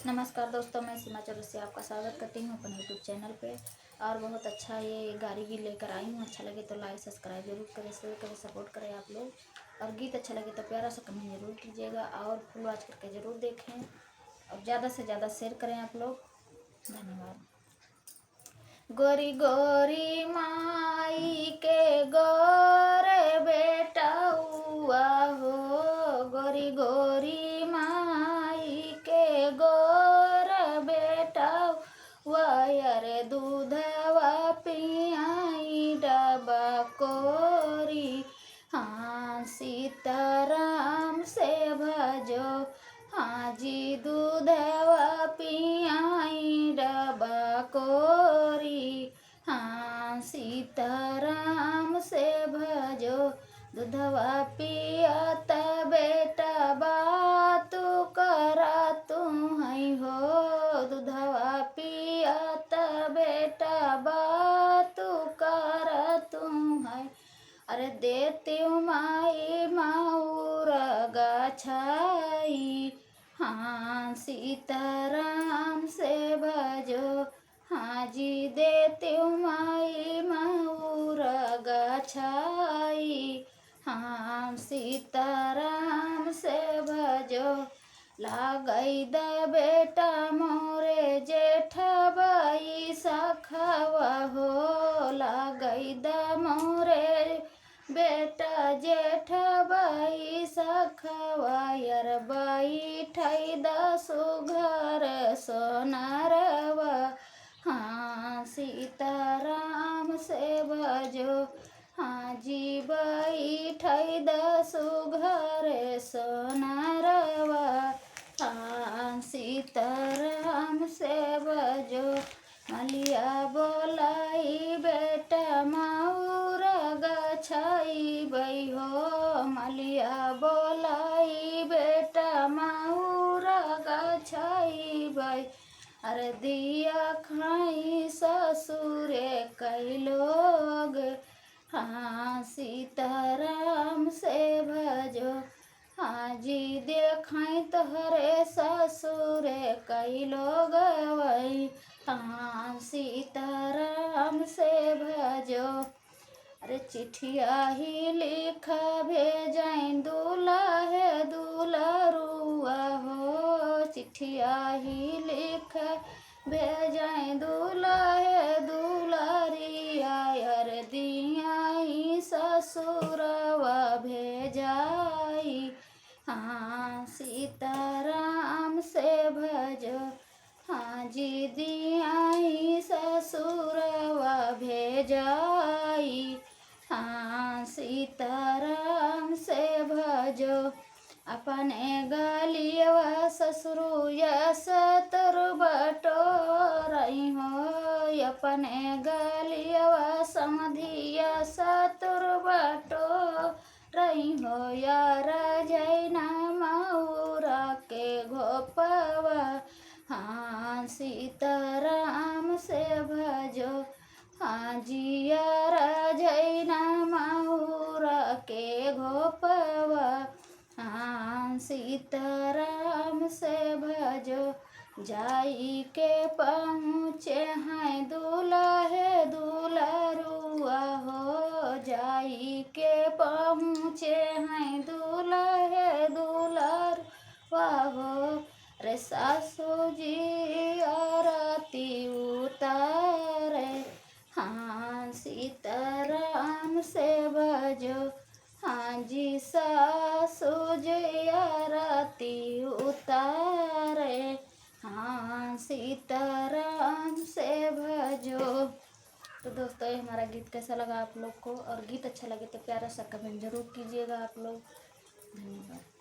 नमस्कार दोस्तों, मैं सीमा चौरसिया आपका स्वागत करती हूँ अपने यूट्यूब चैनल पे। और बहुत अच्छा ये गाड़ी भी लेकर आई हूँ। अच्छा लगे तो लाइक सब्सक्राइब जरूर करें, शेयर करें, सपोर्ट करें आप लोग। और गीत अच्छा लगे तो प्यारा सा कमेंट जरूर कीजिएगा और फुल वॉच करके ज़रूर देखें और ज़्यादा से ज़्यादा शेयर करें आप लोग। धन्यवाद। गोरी गोरी माई के गोरे बेटा हुआ हो, गोरी गोरी माई के गोर बेटा वायर दूधवा पियाई डबा कोरी। हाँ सीताराम से भजो, हाँ जी दूधवा पियाई डबा कोरी। हाँ सीताराम से भजो, दूधवा पियात बेटा बातू करा तू है हो, दूधवा पियात बेटा बातू करा तू है। अरे देती माई माऊर गाछाई, हाँ सीताराम से भजो, हाँ जी देती माई माऊर गाछाई, हाँ सीताराम से भजो। लागई द बेटा मोरे जेठ बाई सखवा हो, लागई द मोरे बेटा जेठ बाई सखवा यार बाई ठाई द सुघर सोनारवा। हाँ सीताराम से भजो, हाँ जी बाई ठाई द सुघर सोनारवा। हाँ सीताराम से भजो। मलिया बोलाई बेटा माऊर गछाई बई हो, मलिया बोलाई बेटा माऊर गछाई बई। अरे दिया खाई ससुरे कई लोग, हाँ सीताराम से भजो, हाँ जी देखाई तोहरे ससुरे कई लोग वही, हाँ सीताराम से भजो। अरे चिट्ठिया ही लिखा भेजाइन दुल्हे दुलरुआ हो, चिट्ठिया ही लिखा भेजाइन दुल्हे दुलरिया यार दिया ही ससुरवा भेजाई। हाँ सीताराम से भजो, हाँ जी दियाई ससुरवा भेजाई। हाँ सीताराम से भजो। अपने गलियवा ससुरुया सतर बटोरई हो, अपने गलियवा समधिया सतर बटोरई हो यार जैना माऊरा के घोपवा। हाँ सीताराम से भजो, हाँ जिया जैना माऊरा के घोपवा। हाँ सीताराम से भजो। जाई के पहुँचे हैं दुल्हे दुलरुआ हो, जाई के पहुँचे हैं दुल्हे दुलरुआ हो। रे सासू जी आरती उतारे, हाँ सीताराम से भजो, हाँ जी सासू जी आरती उतारे, हाँ सीताराम से भजो। तो दोस्तों ये हमारा गीत कैसा लगा आप लोग को, और गीत अच्छा लगे तो प्यारा सा कमेंट जरूर कीजिएगा आप लोग। धन्यवाद।